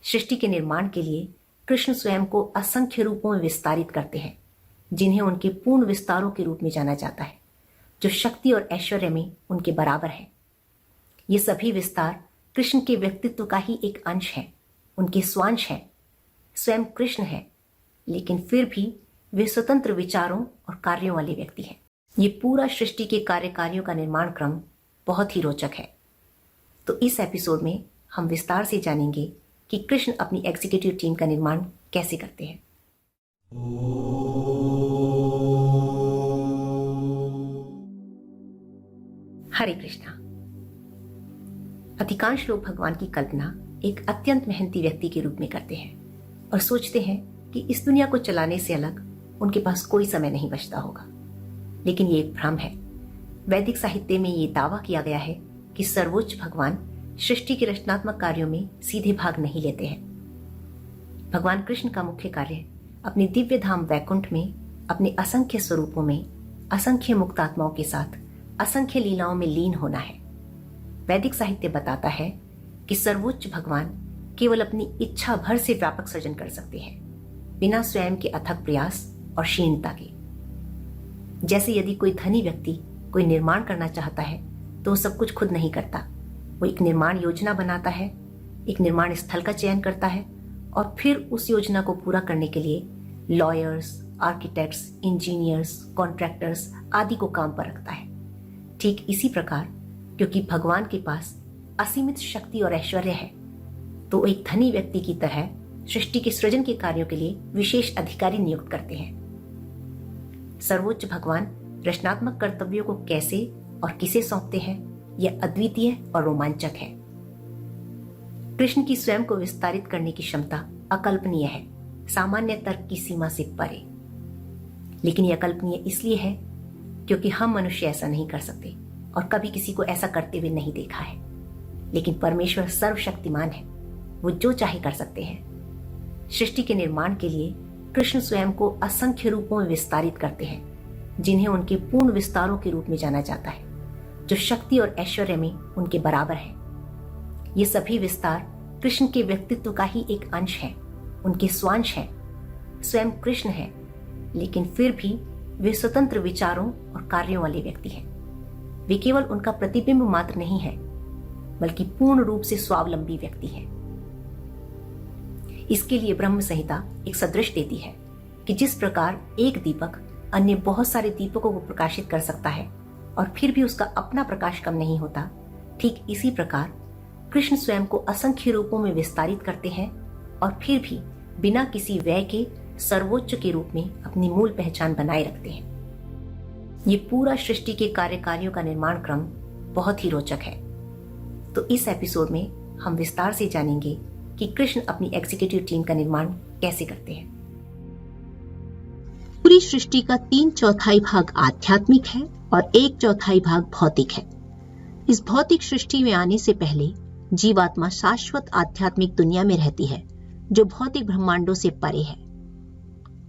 सृष्टि के निर्माण के लिए कृष्ण स्वयं को असंख्य रूपों में विस्तारित करते हैं, जिन्हें उनके पूर्ण विस्तारों के रूप में जाना जाता है, जो शक्ति और ऐश्वर्य में उनके बराबर है। ये सभी विस्तार कृष्ण के व्यक्तित्व का ही एक अंश है, उनके स्वांश है। स्वयं कृष्ण है, लेकिन फिर भी वे स्वतंत्र विचारों और कार्यों वाले व्यक्ति हैं। ये पूरा सृष्टि के कार्यों का निर्माण क्रम बहुत ही रोचक है। तो इस एपिसोड में हम विस्तार से जानेंगे कि कृष्ण अपनी एग्जीक्यूटिव टीम का निर्माण कैसे करते हैं। हरे कृष्णा। अधिकांश लोग भगवान की कल्पना एक अत्यंत मेहनती व्यक्ति के रूप में करते हैं और सोचते हैं कि इस दुनिया को चलाने से अलग उनके पास कोई समय नहीं बचता होगा, लेकिन ये एक भ्रम है। वैदिक साहित्य में ये दावा किया गया है कि सर्वोच्च भगवान सृष्टि के रचनात्मक कार्यों में सीधे भाग नहीं लेते हैं। भगवान कृष्ण का मुख्य कार्य अपने दिव्य धाम वैकुंठ में अपने असंख्य स्वरूपों में असंख्य मुक्त आत्माओं के साथ असंख्य लीलाओं में लीन होना है। वैदिक साहित्य बताता है कि सर्वोच्च भगवान केवल अपनी इच्छा भर से व्यापक सृजन कर सकते हैं, बिना स्वयं के अथक प्रयास और क्षीणता के। जैसे यदि कोई धनी व्यक्ति कोई निर्माण करना चाहता है तो वो सब कुछ खुद नहीं करता। वो एक निर्माण योजना बनाता है, एक निर्माण स्थल का चयन करता है और फिर उस योजना को पूरा करने के लिए लॉयर्स, आर्किटेक्ट्स, इंजीनियर्स, कॉन्ट्रैक्टर्स आदि को काम पर रखता है। ठीक इसी प्रकार क्योंकि भगवान के पास असीमित शक्ति और ऐश्वर्य है, तो एक धनी व्यक्ति की तरह सृष्टि के सृजन के कार्यों के लिए विशेष अधिकारी नियुक्त करते हैं। सर्वोच्च भगवान रचनात्मक कर्तव्यों को कैसे और किसे सौंपते हैं, यह अद्वितीय और रोमांचक है। कृष्ण की स्वयं को विस्तारित करने की क्षमता अकल्पनीय है, सामान्य तर्क की सीमा से परे। लेकिन यह अकल्पनीय इसलिए है क्योंकि हम मनुष्य ऐसा नहीं कर सकते और कभी किसी को ऐसा करते हुए नहीं देखा है। लेकिन परमेश्वर सर्वशक्तिमान है, वो जो चाहे कर सकते हैं। सृष्टि के निर्माण के लिए कृष्ण स्वयं को असंख्य रूपों में विस्तारित करते हैं, जिन्हें उनके पूर्ण विस्तारों के रूप में जाना जाता है, जो शक्ति और ऐश्वर्य में उनके बराबर है। ये सभी विस्तार कृष्ण के व्यक्तित्व का ही एक अंश है, उनके स्वांश है। स्वयं कृष्ण है, लेकिन फिर भी वे स्वतंत्र विचारों और कार्यों वाले व्यक्ति हैं। वे केवल उनका प्रतिबिंब मात्र नहीं है, बल्कि पूर्ण रूप से स्वावलंबी व्यक्ति है। इसके लिए ब्रह्म संहिता एक सदृश देती है कि जिस प्रकार एक दीपक अन्य बहुत सारे दीपकों को प्रकाशित कर सकता है और फिर भी उसका अपना प्रकाश कम नहीं होता, ठीक इसी प्रकार कृष्ण स्वयं को असंख्य रूपों में विस्तारित करते हैं और फिर भी बिना किसी व्यय के सर्वोच्च के रूप में अपनी मूल पहचान बनाए रखते हैं। ये पूरा सृष्टि के कार्यों का निर्माण क्रम बहुत ही रोचक है। तो इस एपिसोड में हम विस्तार से जानेंगे कि कृष्ण अपनी एग्जीक्यूटिव टीम का निर्माण कैसे करते हैं। पूरी सृष्टि का 3/4 भाग आध्यात्मिक है और 1/4 भाग भौतिक है। इस भौतिक सृष्टि में आने से पहले जीवात्मा शाश्वत आध्यात्मिक दुनिया में रहती है, जो भौतिक ब्रह्मांडों से परे है।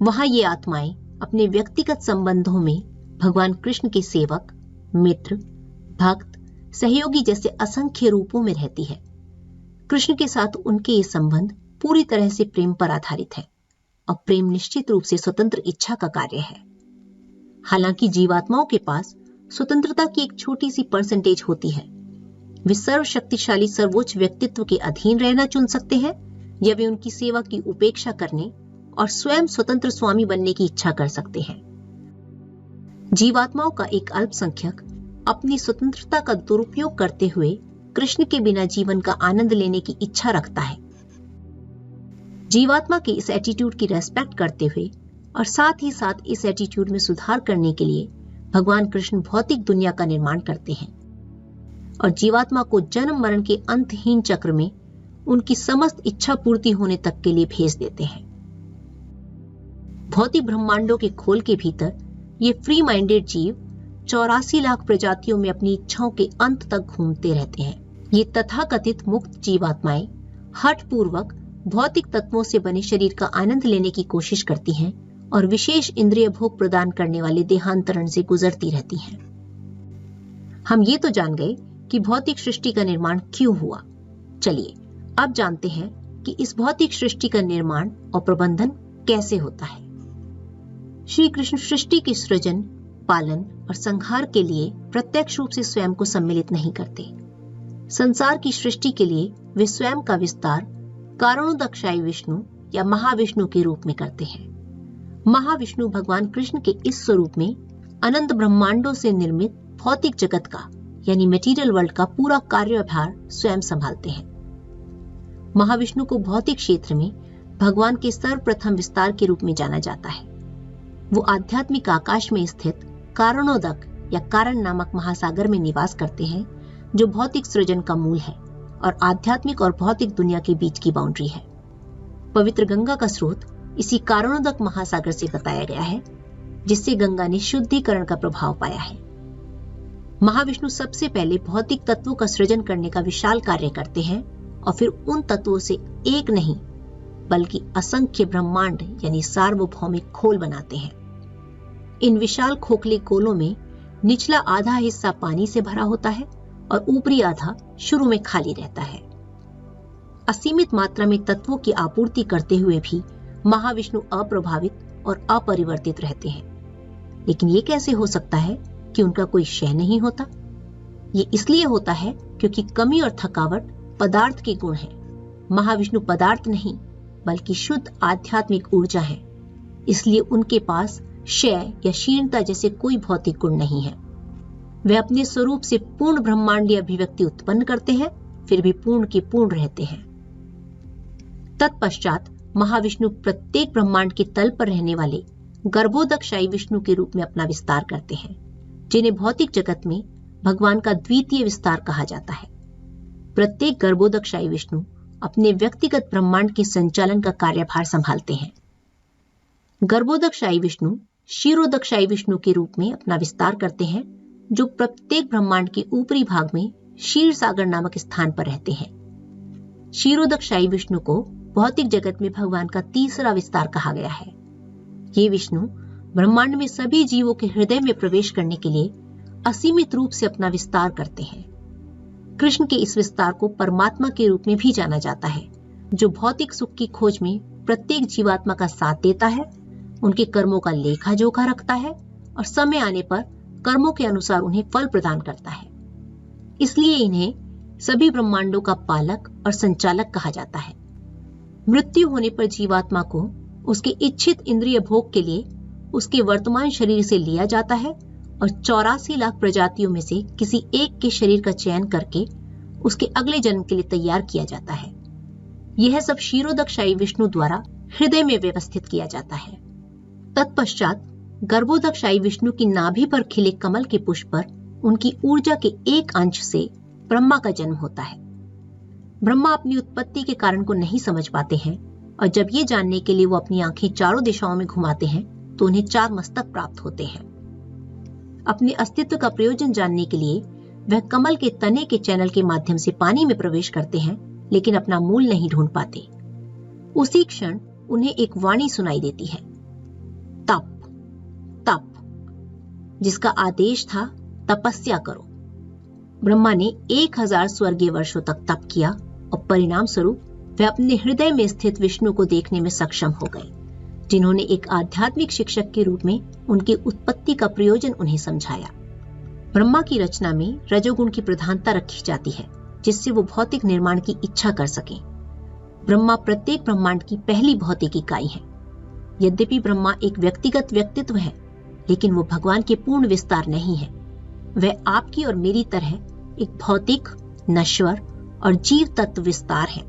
वहां ये आत्माएं अपने व्यक्तिगत संबंधों में भगवान कृष्ण के सेवक, मित्र, भक्त, सहयोगी जैसे असंख्य रूपों में रहती है। कृष्ण के साथ उनके ये संबंध पूरी तरह से प्रेम पर आधारित है और प्रेम निश्चित रूप से स्वतंत्र इच्छा का कार्य है। हालांकि जीवात्माओं के पास स्वतंत्रता की एक छोटी सी परसेंटेज होती है। वे सर्वशक्तिशाली सर्वोच्च व्यक्तित्व के अधीन रहना चुन सकते हैं या वे उनकी सेवा की उपेक्षा करने और स्वयं स्वतंत्र स्वामी बनने की इच्छा कर सकते हैं। जीवात्माओं का एक अल्पसंख्यक अपनी स्वतंत्रता का दुरुपयोग करते हुए कृष्ण के बिना जीवन का आनंद लेने की इच्छा रखता है। जीवात्मा के इस एटीट्यूड की रेस्पेक्ट करते हुए और साथ ही साथ इस एटीट्यूड में सुधार करने के लिए भगवान कृष्ण भौतिक दुनिया का निर्माण करते हैं और जीवात्मा को जन्म मरण के अंतहीन चक्र में उनकी समस्त इच्छा पूर्ति होने तक के लिए भेज देते हैं। भौतिक ब्रह्मांडों के खोल के भीतर ये फ्री माइंडेड जीव 84 लाख प्रजातियों में अपनी इच्छाओं के अंत तक घूमते रहते हैं। ये तथाकथित मुक्त जीवात्माएं हठ पूर्वक भौतिक तत्वों से बने शरीर का आनंद लेने की कोशिश करती हैं और विशेष इंद्रिय भोग प्रदान करने वाले देहांतरण से गुजरती रहती हैं। हम ये तो जान गए कि भौतिक सृष्टि का निर्माण क्यों हुआ। चलिए अब जानते हैं कि इस भौतिक सृष्टि का निर्माण और प्रबंधन कैसे होता है। श्री कृष्ण सृष्टि के सृजन, पालन और संहार के लिए प्रत्यक्ष रूप से स्वयं को सम्मिलित नहीं करते। संसार की सृष्टि के लिए वे स्वयं का विस्तार कारणोदकशायी विष्णु या महाविष्णु के रूप में करते हैं। महाविष्णु भगवान कृष्ण के इस स्वरूप में अनंत ब्रह्मांडों से निर्मित भौतिक जगत का यानी मेटीरियल वर्ल्ड का पूरा कार्यभार स्वयं संभालते हैं। महाविष्णु को भौतिक क्षेत्र में भगवान के सर्वप्रथम विस्तार के रूप में जाना जाता है। वो आध्यात्मिक आकाश में स्थित कारणोदक या कारण नामक महासागर में निवास करते हैं, जो भौतिक सृजन का मूल है और आध्यात्मिक और भौतिक दुनिया के बीच की बाउंड्री है। पवित्र गंगा का स्रोत इसी कारणोदक महासागर से बताया गया है, जिससे गंगा ने शुद्धिकरण का प्रभाव पाया है। महाविष्णु सबसे पहले भौतिक तत्वों का सृजन करने का विशाल कार्य करते हैं और फिर उन तत्वों से एक नहीं बल्कि असंख्य ब्रह्मांड यानी सार्वभौमिक खोल बनाते हैं। इन विशाल खोखले खोलों में निचला आधा हिस्सा पानी से भरा होता है और ऊपरी आधा शुरू में खाली रहता है। असीमित मात्रा में तत्वों की आपूर्ति करते हुए भी महाविष्णु अप्रभावित और अपरिवर्तित रहते हैं। लेकिन ये कैसे हो सकता है कि उनका कोई क्षय नहीं होता? ये इसलिए होता है क्योंकि कमी और थकावट पदार्थ के गुण हैं। महाविष्णु पदार्थ नहीं बल्कि शुद्ध आध्यात्मिक ऊर्जा है, इसलिए उनके पास क्षय या क्षीणता जैसे कोई भौतिक गुण नहीं है। वे अपने स्वरूप से पूर्ण ब्रह्मांडीय अभिव्यक्ति उत्पन्न करते हैं, फिर भी पूर्ण के पूर्ण रहते हैं। तत्पश्चात महाविष्णु प्रत्येक ब्रह्मांड के तल पर रहने वाले गर्भोदकशायी विष्णु के रूप में अपना विस्तार करते हैं, जिन्हें भौतिक जगत में भगवान का द्वितीय विस्तार कहा जाता है। प्रत्येक गर्भोदकशायी विष्णु अपने व्यक्तिगत ब्रह्मांड के संचालन का कार्यभार संभालते हैं। गर्भोदकशायी विष्णु क्षीरोदकशायी विष्णु के रूप में अपना विस्तार करते हैं, जो प्रत्येक ब्रह्मांड के ऊपरी भाग में क्षीर सागर नामक स्थान पर रहते हैं। क्षीरोदकशायी विष्णु को भौतिक जगत में भगवान का तीसरा विस्तार कहा गया है। ये विष्णु ब्रह्मांड में सभी जीवों के हृदय में प्रवेश करने के लिए असीमित रूप से अपना विस्तार करते हैं। कृष्ण के इस विस्तार को परमात्मा के रूप में भी जाना जाता है, जो भौतिक सुख की खोज में प्रत्येक जीवात्मा का साथ देता है, उनके कर्मों का लेखा जोखा रखता है और समय आने पर कर्मों के अनुसार उन्हें फल प्रदान करता है। इसलिए इन्हें सभी ब्रह्मांडों का पालक और संचालक कहा जाता है। मृत्यु होने पर जीवात्मा को उसके इच्छित इंद्रिय भोग के लिए उसके वर्तमान शरीर से लिया जाता है और 84 लाख प्रजातियों में से किसी एक के शरीर का चयन करके उसके अगले जन्म के लिए तैयार किया जाता है। यह सब क्षीरोदकशायी विष्णु द्वारा हृदय में व्यवस्थित किया जाता है। तत्पश्चात गर्भोदकशायी विष्णु की नाभि पर खिले कमल के पुष्प पर उनकी ऊर्जा के एक अंश से ब्रह्मा का जन्म होता है। ब्रह्मा अपनी उत्पत्ति के कारण को नहीं समझ पाते हैं और जब ये जानने के लिए वो अपनी आंखें चारों दिशाओं में घुमाते हैं तो उन्हें 4 मस्तक प्राप्त होते हैं। अपने अस्तित्व का प्रयोजन जानने के लिए वह कमल के तने के चैनल के माध्यम से पानी में प्रवेश करते हैं, लेकिन अपना मूल नहीं ढूंढ पाते। उसी क्षण उन्हें एक वाणी सुनाई देती है, तप तप, जिसका आदेश था तपस्या करो। ब्रह्मा ने 1000 स्वर्गीय वर्षों तक तप किया और परिणाम स्वरूप वे अपने हृदय में स्थित विष्णु को देखने में सक्षम हो गए, जिन्होंने एक आध्यात्मिक शिक्षक के रूप में उनकी उत्पत्ति का प्रयोजन उन्हें समझाया। ब्रह्मा की रचना में रजोगुण की प्रधानता रखी जाती है, जिससे वो भौतिक निर्माण की इच्छा कर सकें। ब्रह्मा प्रत्येक ब्रह्मांड की पहली भौतिक इकाई है। यद्यपि ब्रह्मा एक व्यक्तिगत व्यक्तित्व है, लेकिन वो भगवान के पूर्ण विस्तार नहीं है। वह आपकी और मेरी तरह एक भौतिक, नश्वर और जीव तत्व विस्तार है,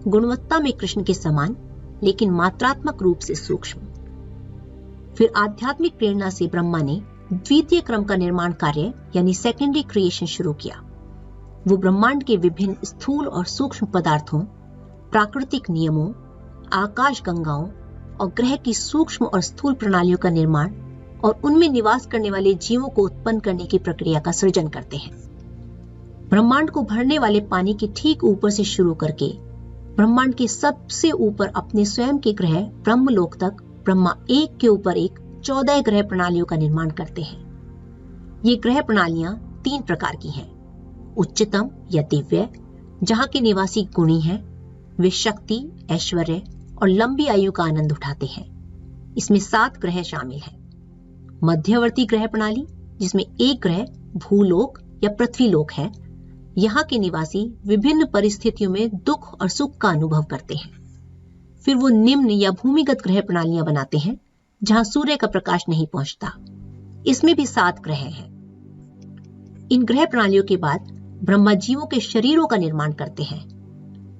गुणवत्ता में कृष्ण के समान, लेकिन मात्रात्मक रूप से सूक्ष्म। फिर आध्यात्मिक प्रेरणा से ब्रह्मा ने द्वितीय क्रम का निर्माण कार्य यानी सेकेंडरी क्रिएशन शुरू किया। वो ब्रह्मांड के विभिन्न स्थूल और सूक्ष्म पदार्थों, प्राकृतिक नियमों, आकाश गंगाओं और ग्रह की सूक्ष्म और स्थूल प्रणालियों का निर्माण और उनमें निवास करने वाले जीवों को उत्पन्न करने की प्रक्रिया का सृजन करते हैं। ब्रह्मांड को भरने वाले पानी के ठीक ऊपर से शुरू करके ब्रह्मांड के सबसे ऊपर अपने स्वयं के ग्रह ब्रह्मलोक तक ब्रह्मा एक के ऊपर एक 14 ग्रह प्रणालियों का निर्माण करते हैं। ये ग्रह प्रणालियां 3 प्रकार की हैं। उच्चतम या दिव्य, जहां के निवासी गुणी हैं। वे शक्ति, ऐश्वर्य और लंबी आयु का आनंद उठाते हैं। इसमें 7 ग्रह शामिल हैं। मध्यवर्ती ग्रह प्रणाली, जिसमें एक ग्रह भूलोक या पृथ्वीलोक है, यहाँ के निवासी विभिन्न परिस्थितियों में दुख और सुख का अनुभव करते हैं। फिर वो निम्न या भूमिगत ग्रह प्रणालियां बनाते हैं, जहां सूर्य का प्रकाश नहीं पहुंचता। इसमें भी 7 ग्रह हैं। इन ग्रह प्रणालियों के बाद ब्रह्मा जीवों के शरीरों का निर्माण करते हैं।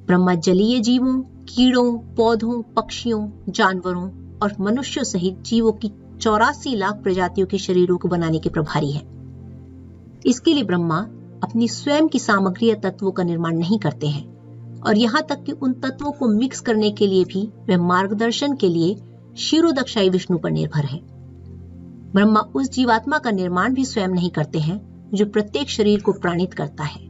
ब्रह्मा जलीय जीवों, कीड़ों, पौधों, पक्षियों, जानवरों और मनुष्यों सहित जीवों की 84 लाख प्रजातियों के शरीरों को बनाने के प्रभारी हैं। इसके लिए ब्रह्मा अपनी स्वयं की सामग्री या तत्वों का निर्माण नहीं करते हैं, और यहाँ तक कि उन तत्वों को मिक्स करने के लिए भी वे मार्गदर्शन के लिए क्षीरोदक्षाई विष्णु पर निर्भर है। ब्रह्मा उस जीवात्मा का निर्माण भी स्वयं नहीं करते हैं जो प्रत्येक शरीर को प्राणित करता है।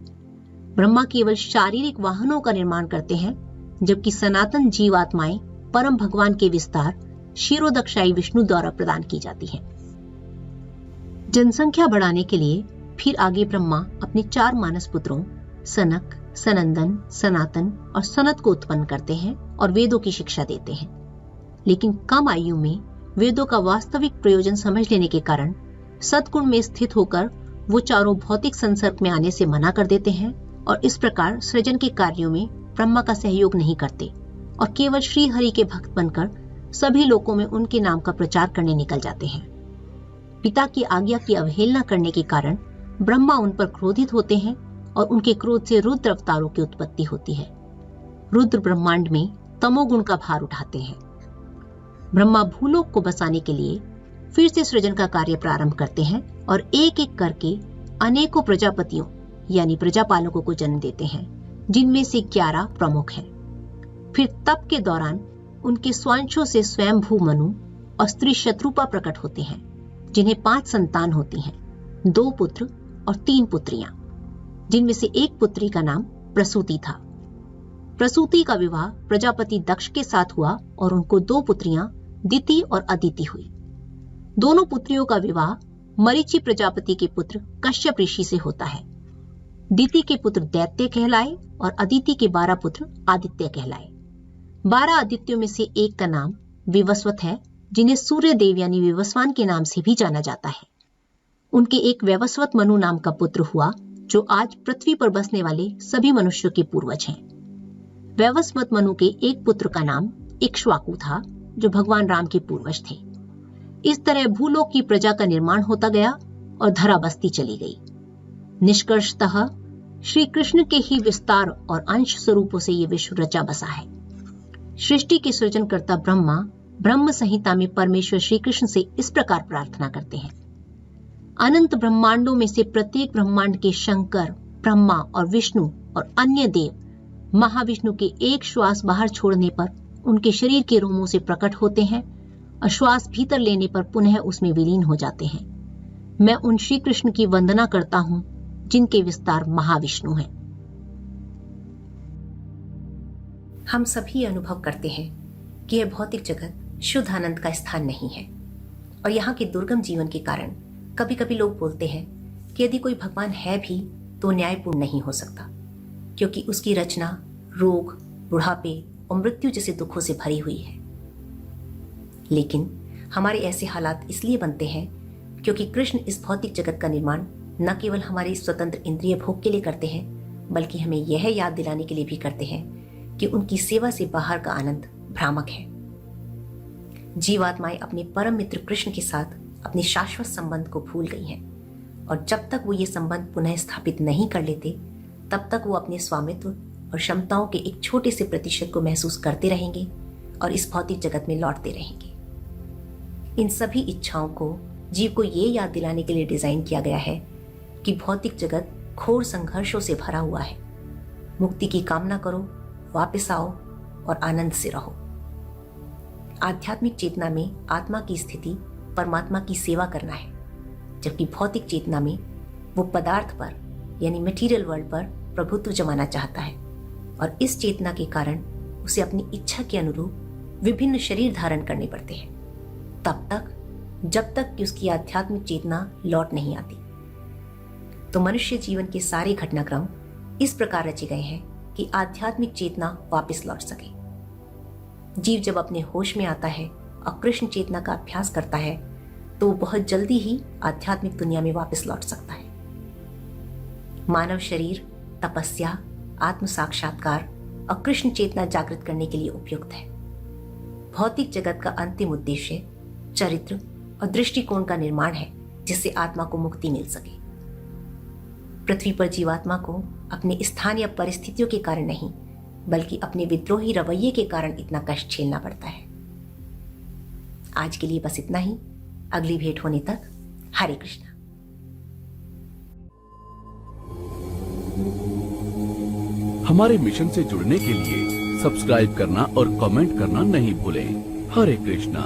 ब्रह्मा केवल शारीरिक वाहनों का निर्माण करते हैं, जबकि सनातन जीवात्माएं परम भगवान के विस्तार क्षीरोदक्षाई विष्णु द्वारा प्रदान की जाती है। जनसंख्या बढ़ाने के लिए फिर आगे ब्रह्मा अपने 4 मानस पुत्रों सनक, सनंदन, सनातन और सनत को उत्पन्न करते हैं और वेदों की शिक्षा देते हैं। लेकिन कम आयु में वेदों का वास्तविक प्रयोजन समझ लेने के कारण सतगुण में स्थित होकर वो चारों भौतिक संसर्ग में आने से मना कर देते हैं, और इस प्रकार सृजन के कार्यों में ब्रह्मा का सहयोग नहीं करते और केवल श्री हरि के भक्त बनकर सभी लोकों में उनके नाम का प्रचार करने निकल जाते हैं। पिता की आज्ञा की अवहेलना करने के कारण ब्रह्मा उन पर क्रोधित होते हैं और उनके क्रोध से रुद्र अवतारों की उत्पत्ति होती है। रुद्र ब्रह्मांड में तमोगुण का भार उठाते हैं। ब्रह्मा भूलोक को बसाने के लिए फिर से सृजन का कार्य प्रारंभ करते हैं और एक एक करके अनेकों प्रजापतियों यानी प्रजापालकों को जन्म देते हैं, जिनमें से 11 प्रमुख हैं। फिर तप के दौरान उनके स्वांशों से स्वयंभू मनु और स्त्री शत्रुपा प्रकट होते हैं, जिन्हें 5 संतान होती हैं, 2 पुत्र और 3 पुत्रियां, जिनमें से एक पुत्री का नाम प्रसूति था। प्रसूति का विवाह प्रजापति दक्ष के साथ हुआ और उनको 2 पुत्रियां दिति और अदिति हुई। दोनों पुत्रियों का विवाह मरीचि प्रजापति के पुत्र कश्यप ऋषि से होता है। दिति के पुत्र दैत्य कहलाए और अदिति के 12 पुत्र आदित्य कहलाए। 12 आदित्यों में से एक का नाम विवस्वत है, जिन्हें सूर्य देव यानी विवस्वान के नाम से भी जाना जाता है। उनके एक वैवस्वत मनु नाम का पुत्र हुआ, जो आज पृथ्वी पर बसने वाले सभी मनुष्यों के पूर्वज हैं। वैवस्वत मनु के एक पुत्र का नाम इक्ष्वाकु था, जो भगवान राम के पूर्वज थे। इस तरह भूलोक की प्रजा का निर्माण होता गया और धरा बसती चली गई। निष्कर्षतः श्री कृष्ण के ही विस्तार और अंश स्वरूपों से ये विश्व रचा बसा है। सृष्टि के सृजनकर्ता ब्रह्मा ब्रह्म संहिता में परमेश्वर श्री कृष्ण से इस प्रकार प्रार्थना करते हैं: अनंत ब्रह्मांडों में से प्रत्येक ब्रह्मांड के शंकर, ब्रह्मा और विष्णु और अन्य देव महाविष्णु के एक श्वास बाहर छोड़ने पर उनके शरीर के रोमों से प्रकट होते हैं और श्वास भीतर लेने पर पुनः उसमें विलीन हो जाते हैं। मैं उन श्री कृष्ण की वंदना करता हूं, जिनके विस्तार महाविष्णु हैं। हम सभी अनुभव करते हैं कि यह भौतिक जगत शुद्ध आनंद का स्थान नहीं है, और यहाँ के दुर्गम जीवन के कारण कभी कभी लोग बोलते हैं कि यदि कोई भगवान है भी तो न्यायपूर्ण नहीं हो सकता, क्योंकि उसकी रचना रोग, बुढ़ापे और मृत्यु जैसे दुखों से भरी हुई है। लेकिन हमारे ऐसे हालात इसलिए बनते हैं क्योंकि कृष्ण इस भौतिक जगत का निर्माण न केवल हमारे स्वतंत्र इंद्रिय भोग के लिए करते हैं, बल्कि हमें यह याद दिलाने के लिए भी करते हैं कि उनकी सेवा से बाहर का आनंद भ्रामक है। जीवात्माएं अपने परम मित्र कृष्ण के साथ अपने शाश्वत संबंध को भूल गई हैं, और जब तक वो ये संबंध पुनः स्थापित नहीं कर लेते, तब तक वो अपने स्वामित्व और क्षमताओं के एक छोटे से प्रतिशत को महसूस करते रहेंगे और इस भौतिक जगत में लौटते रहेंगे। इन सभी इच्छाओं को जीव को ये याद दिलाने के लिए डिजाइन किया गया है कि भौतिक जगत घोर संघर्षों से भरा हुआ है। मुक्ति की कामना करो, वापस आओ और आनंद से रहो। आध्यात्मिक चेतना में आत्मा की स्थिति परमात्मा की सेवा करना है, जबकि भौतिक चेतना में वो पदार्थ पर यानी मटेरियल वर्ल्ड पर प्रभुत्व जमाना चाहता है, और इस चेतना के कारण उसे अपनी इच्छा के अनुरूप विभिन्न शरीर धारण करने पड़ते हैं, तब तक जब तक कि उसकी आध्यात्मिक चेतना लौट नहीं आती। तो मनुष्य जीवन के सारे घटनाक्रम इस प्रकार रचे गए हैं कि आध्यात्मिक चेतना वापस लौट सके। जीव जब अपने होश में आता है और कृष्ण चेतना का अभ्यास करता है तो वो बहुत जल्दी ही आध्यात्मिक दुनिया में वापस लौट सकता है। मानव शरीर तपस्या, आत्म साक्षात्कार और कृष्ण चेतना जागृत करने के लिए उपयुक्त है। भौतिक जगत का अंतिम उद्देश्य चरित्र और दृष्टिकोण का निर्माण है जिससे आत्मा को मुक्ति मिल सके। पृथ्वी पर जीवात्मा को अपने स्थान या परिस्थितियों के कारण नहीं बल्कि अपने विद्रोही रवैये के कारण इतना कष्ट झेलना पड़ता है। आज के लिए बस इतना ही। अगली भेंट होने तक हरे कृष्णा। हमारे मिशन से जुड़ने के लिए सब्सक्राइब करना और कमेंट करना नहीं भूलें। हरे कृष्णा।